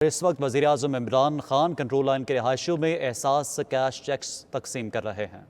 اس وقت وزیراعظم Imran Khan control line کے رہائشیوں میں احساس کیش چیکس تقسیم کر رہے ہیں۔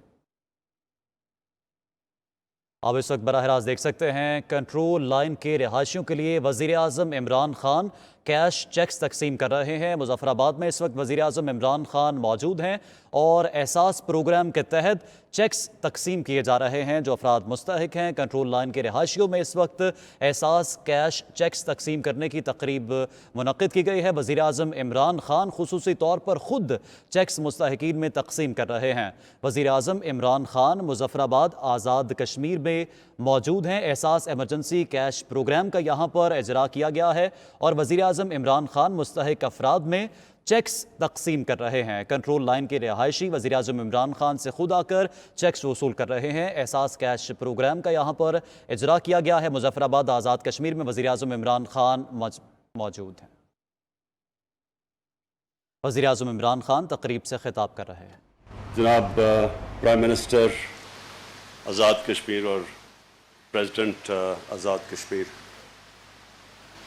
آپ اس وقت براہ راست دیکھ سکتے ہیں کنٹرول لائن کے رہائشیوں کے لیے وزیراعظم عمران خان کیش چیکس تقسیم کر رہے ہیں۔ مظفر آباد میں اس وقت وزیراعظم عمران خان موجود ہیں اور احساس پروگرام کے تحت چیکس تقسیم کیے جا رہے ہیں۔ جو افراد مستحق ہیں کنٹرول لائن کے رہائشیوں میں اس وقت احساس کیش چیکس تقسیم کرنے کی تقریب منعقد کی گئی ہے۔ وزیراعظم عمران خان خصوصی طور پر خود چیکس مستحقین میں تقسیم کر رہے ہیں۔ وزیراعظم عمران خان مظفر آباد آزاد کشمیر میں موجود ہیں۔ احساس ایمرجنسی کیش پروگرام کا یہاں پر اجرا کیا گیا ہے اور وزیراعظم عمران خان مستحق افراد میں چیکس تقسیم کر رہے ہیں۔ کنٹرول لائن کے رہائشی وزیراعظم عمران خان سے خود آ کر چیکس وصول کر رہے ہیں۔ احساس کیش پروگرام کا یہاں پر اجرا کیا گیا ہے۔ مظفر آباد آزاد کشمیر میں وزیراعظم عمران خان موجود ہیں۔ وزیراعظم عمران خان تقریب سے خطاب کر رہے ہیں۔ جناب پرائم منسٹر آزاد کشمیر اور پریزیڈنٹ آزاد کشمیر،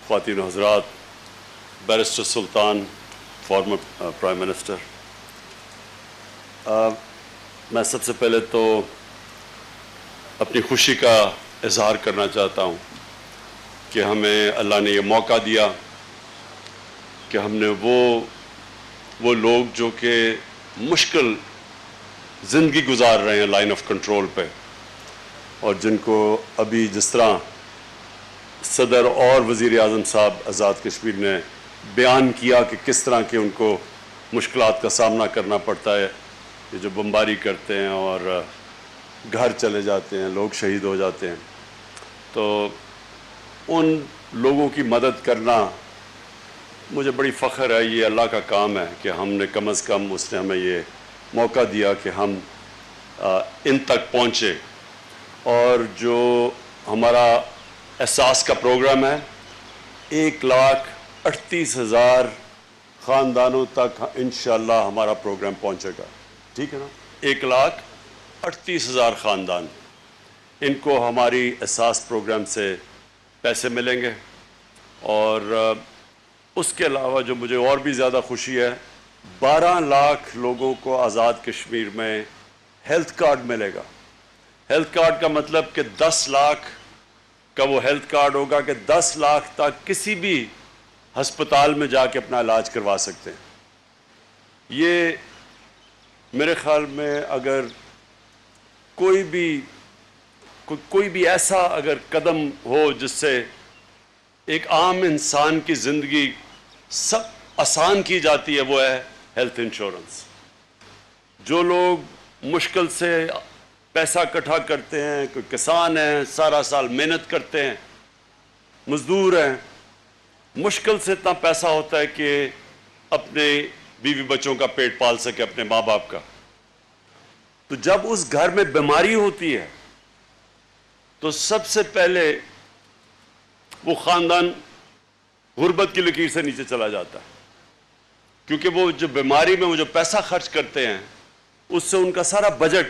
خواتین و حضرات، بیرسٹر سلطان فارمر پرائم منسٹر، میں سب سے پہلے تو اپنی خوشی کا اظہار کرنا چاہتا ہوں کہ ہمیں اللہ نے یہ موقع دیا کہ ہم نے وہ لوگ جو کہ مشکل زندگی گزار رہے ہیں لائن آف کنٹرول پہ، اور جن کو ابھی جس طرح صدر اور وزیر اعظم صاحب آزاد کشمیر نے بیان کیا کہ کس طرح کے ان کو مشکلات کا سامنا کرنا پڑتا ہے، یہ جو بمباری کرتے ہیں اور گھر چلے جاتے ہیں، لوگ شہید ہو جاتے ہیں، تو ان لوگوں کی مدد کرنا مجھے بڑی فخر ہے۔ یہ اللہ کا کام ہے کہ ہم نے کم از کم اس نے ہمیں یہ موقع دیا کہ ہم ان تک پہنچے، اور جو ہمارا احساس کا پروگرام ہے 1,38,000 خاندانوں تک انشاءاللہ ہمارا پروگرام پہنچے گا، ٹھیک ہے نا؟ 1,38,000 خاندان، ان کو ہماری احساس پروگرام سے پیسے ملیں گے، اور اس کے علاوہ جو مجھے اور بھی زیادہ خوشی ہے، 12 لاکھ لوگوں کو آزاد کشمیر میں ہیلتھ کارڈ ملے گا۔ ہیلتھ کارڈ کا مطلب کہ 10 لاکھ کا وہ ہیلتھ کارڈ ہوگا کہ 10 لاکھ تک کسی بھی ہسپتال میں جا کے اپنا علاج کروا سکتے ہیں۔ یہ میرے خیال میں اگر کوئی بھی ایسا اگر قدم ہو جس سے ایک عام انسان کی زندگی سب آسان کی جاتی ہے، وہ ہے ہیلتھ انشورنس۔ جو لوگ مشکل سے پیسہ اکٹھا کرتے ہیں، کوئی کسان ہیں سارا سال محنت کرتے ہیں، مزدور ہیں، مشکل سے اتنا پیسہ ہوتا ہے کہ اپنے بیوی بچوں کا پیٹ پال سکے، اپنے ماں باپ کا، تو جب اس گھر میں بیماری ہوتی ہے تو سب سے پہلے وہ خاندان غربت کی لکیر سے نیچے چلا جاتا ہے، کیونکہ وہ جو بیماری میں وہ جو پیسہ خرچ کرتے ہیں اس سے ان کا سارا بجٹ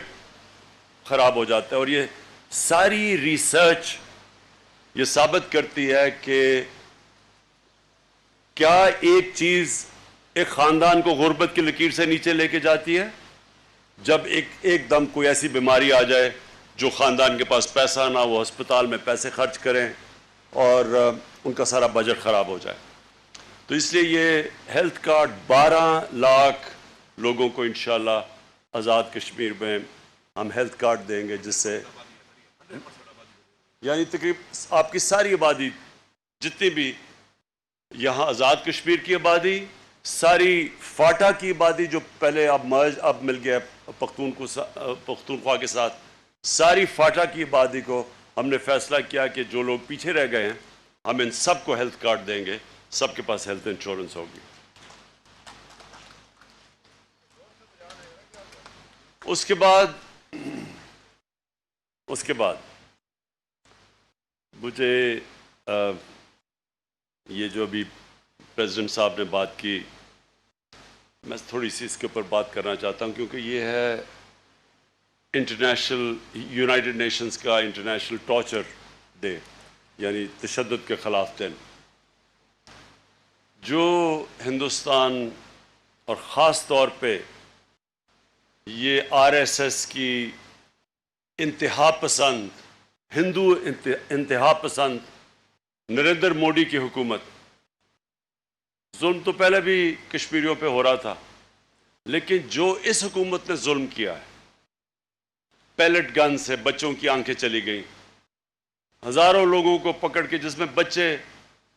خراب ہو جاتا ہے۔ اور یہ ساری ریسرچ یہ ثابت کرتی ہے کہ کیا ایک چیز ایک خاندان کو غربت کی لکیر سے نیچے لے کے جاتی ہے؟ جب ایک دم کوئی ایسی بیماری آ جائے جو خاندان کے پاس پیسہ نہ، وہ ہسپتال میں پیسے خرچ کریں اور ان کا سارا بجٹ خراب ہو جائے۔ تو اس لیے یہ ہیلتھ کارڈ 12 لاکھ لوگوں کو انشاءاللہ آزاد کشمیر میں ہم ہیلتھ کارڈ دیں گے، جس سے یعنی تقریباً آپ کی ساری آبادی، جتنی بھی یہاں آزاد کشمیر کی آبادی، ساری فاٹا کی آبادی جو پہلے اب مل گیا پختونخوا کے ساتھ، ساری فاٹا کی آبادی کو ہم نے فیصلہ کیا کہ جو لوگ پیچھے رہ گئے ہیں ہم ان سب کو ہیلتھ کارڈ دیں گے، سب کے پاس ہیلتھ انشورنس ہوگی۔ اس کے بعد مجھے یہ جو ابھی پریزیڈنٹ صاحب نے بات کی، میں تھوڑی سی اس کے اوپر بات کرنا چاہتا ہوں، کیونکہ یہ ہے یونائٹڈ نیشنز کا انٹرنیشنل ٹارچر ڈے، یعنی تشدد کے خلاف دن۔ جو ہندوستان اور خاص طور پہ یہ آر ایس ایس کی انتہا پسند ہندو انتہا پسند نریندر موڈی کی حکومت، ظلم تو پہلے بھی کشمیریوں پہ ہو رہا تھا، لیکن جو اس حکومت نے ظلم کیا ہے، پیلٹ گن سے بچوں کی آنکھیں چلی گئیں، ہزاروں لوگوں کو پکڑ کے، جس میں بچے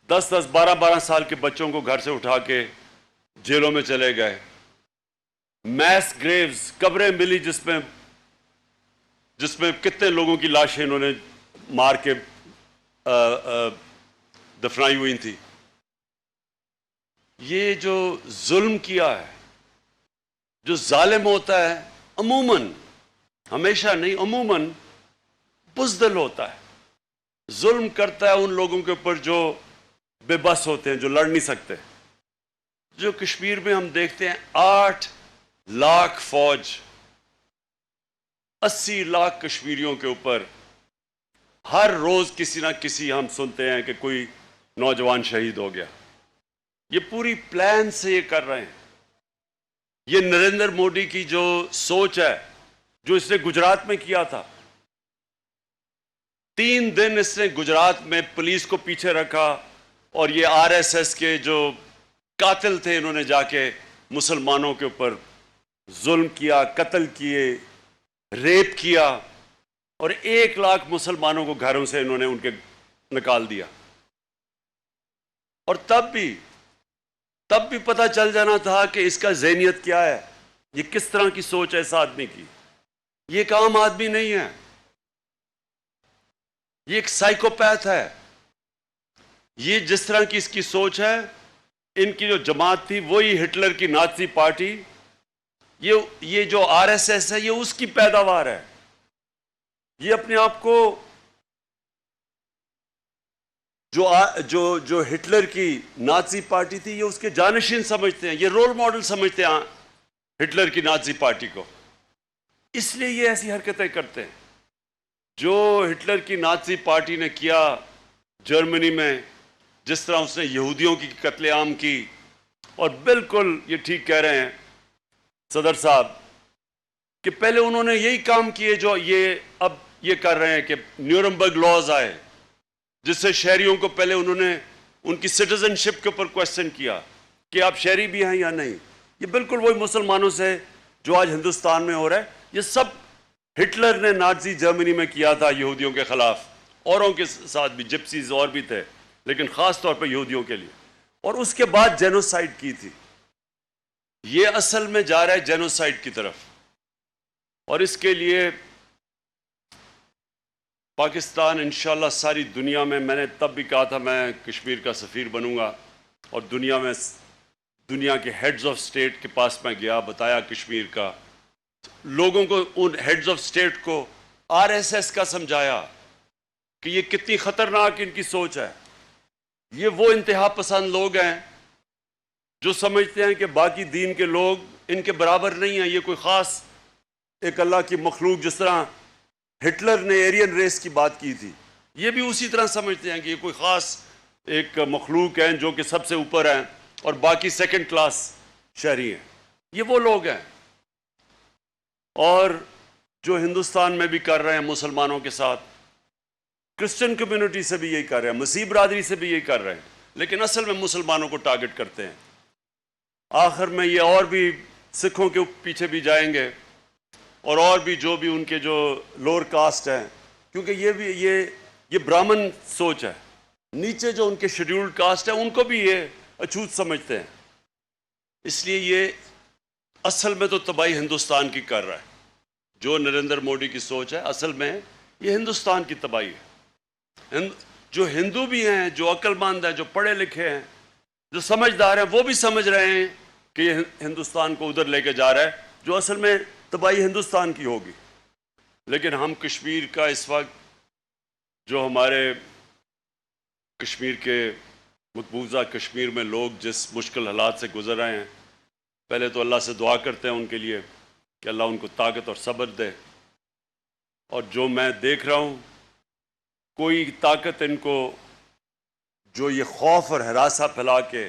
10 12 سال کے بچوں کو گھر سے اٹھا کے جیلوں میں چلے گئے، میس گریوز قبریں ملی جس میں کتنے لوگوں کی لاشیں انہوں نے مار کے دفنائی ہوئی تھی۔ یہ جو ظلم کیا ہے، جو ظالم ہوتا ہے عموماً، ہمیشہ نہیں، عموماً بزدل ہوتا ہے، ظلم کرتا ہے ان لوگوں کے اوپر جو بے بس ہوتے ہیں، جو لڑ نہیں سکتے۔ جو کشمیر میں ہم دیکھتے ہیں 8 لاکھ فوج 80 لاکھ کشمیریوں کے اوپر ہر روز کسی نہ کسی ہم سنتے ہیں کہ کوئی نوجوان شہید ہو گیا۔ یہ پوری پلان سے یہ کر رہے ہیں۔ یہ نریندر موڈی کی جو سوچ ہے، جو اس نے گجرات میں کیا تھا، 3 دن اس نے گجرات میں پولیس کو پیچھے رکھا، اور یہ آر ایس ایس کے جو قاتل تھے، انہوں نے جا کے مسلمانوں کے اوپر ظلم کیا، قتل کیے، ریپ کیا، اور 1 لاکھ مسلمانوں کو گھروں سے انہوں نے ان کے نکال دیا۔ اور تب بھی پتہ چل جانا تھا کہ اس کا ذہنیت کیا ہے، یہ کس طرح کی سوچ ہے اس آدمی کی۔ یہ ایک عام آدمی نہیں ہے، یہ ایک سائیکوپیتھ ہے۔ یہ جس طرح کی اس کی سوچ ہے، ان کی جو جماعت تھی وہی ہٹلر کی نازی پارٹی، یہ جو آر ایس ایس ہے، یہ اس کی پیداوار ہے۔ یہ اپنے آپ کو جو ہٹلر کی نازی پارٹی تھی، یہ اس کے جانشین سمجھتے ہیں، یہ رول ماڈل سمجھتے ہیں ہٹلر کی نازی پارٹی کو، اس لیے یہ ایسی حرکتیں کرتے ہیں۔ جو ہٹلر کی نازی پارٹی نے کیا جرمنی میں، جس طرح اس نے یہودیوں کی قتل عام کی، اور بالکل یہ ٹھیک کہہ رہے ہیں صدر صاحب کہ پہلے انہوں نے یہی کام کیے جو اب یہ کر رہے ہیں کہ نیورنبرگ لاز آئے، جس سے شہریوں کو پہلے انہوں نے ان کی سٹیزن شپ کے اوپر کویسچن کیا کہ آپ شہری بھی ہیں یا نہیں۔ یہ بالکل وہی مسلمانوں سے جو آج ہندوستان میں ہو رہا ہے، یہ سب ہٹلر نے نازی جرمنی میں کیا تھا یہودیوں کے خلاف، اوروں کے ساتھ بھی، جپسیز اور بھی تھے، لیکن خاص طور پہ یہودیوں کے لیے، اور اس کے بعد جینوسائیڈ کی تھی۔ یہ اصل میں جا رہا ہے جینوسائیڈ کی طرف، اور اس کے لیے پاکستان انشاءاللہ ساری دنیا میں نے تب بھی کہا تھا میں کشمیر کا سفیر بنوں گا، اور دنیا کے ہیڈز آف سٹیٹ کے پاس میں گیا، بتایا کشمیر کا، لوگوں کو، ان ہیڈز آف سٹیٹ کو آر ایس ایس کا سمجھایا کہ یہ کتنی خطرناک ان کی سوچ ہے۔ یہ وہ انتہا پسند لوگ ہیں جو سمجھتے ہیں کہ باقی دین کے لوگ ان کے برابر نہیں ہیں، یہ کوئی خاص ایک اللہ کی مخلوق، جس طرح ہٹلر نے ایرین ریس کی بات کی تھی، یہ بھی اسی طرح سمجھتے ہیں کہ یہ کوئی خاص ایک مخلوق ہیں جو کہ سب سے اوپر ہیں اور باقی سیکنڈ کلاس شہری ہیں۔ یہ وہ لوگ ہیں، اور جو ہندوستان میں بھی کر رہے ہیں مسلمانوں کے ساتھ، کرسچن کمیونٹی سے بھی یہی کر رہے ہیں، مسیح برادری سے بھی یہی کر رہے ہیں، لیکن اصل میں مسلمانوں کو ٹارگٹ کرتے ہیں۔ آخر میں یہ اور بھی سکھوں کے پیچھے بھی جائیں گے، اور بھی جو بھی ان کے جو لوور کاسٹ ہیں، کیونکہ یہ برہمن سوچ ہے، نیچے جو ان کے شیڈیولڈ کاسٹ ہیں ان کو بھی یہ اچھوت سمجھتے ہیں، اس لیے یہ اصل میں تو تباہی ہندوستان کی کر رہا ہے۔ جو نریندر موڈی کی سوچ ہے، اصل میں یہ ہندوستان کی تباہی ہے۔ جو ہندو بھی ہیں، جو عقل مند ہیں، جو پڑھے لکھے ہیں، جو سمجھدار ہیں، وہ بھی سمجھ رہے ہیں کہ یہ ہندوستان کو ادھر لے کے جا رہا ہے جو اصل میں تباہی ہندوستان کی ہوگی۔ لیکن ہم کشمیر کا اس وقت، جو ہمارے کشمیر کے مقبوضہ کشمیر میں لوگ جس مشکل حالات سے گزر رہے ہیں، پہلے تو اللہ سے دعا کرتے ہیں ان کے لیے کہ اللہ ان کو طاقت اور صبر دے، اور جو میں دیکھ رہا ہوں، کوئی طاقت ان کو جو یہ خوف اور ہراساں پھیلا کے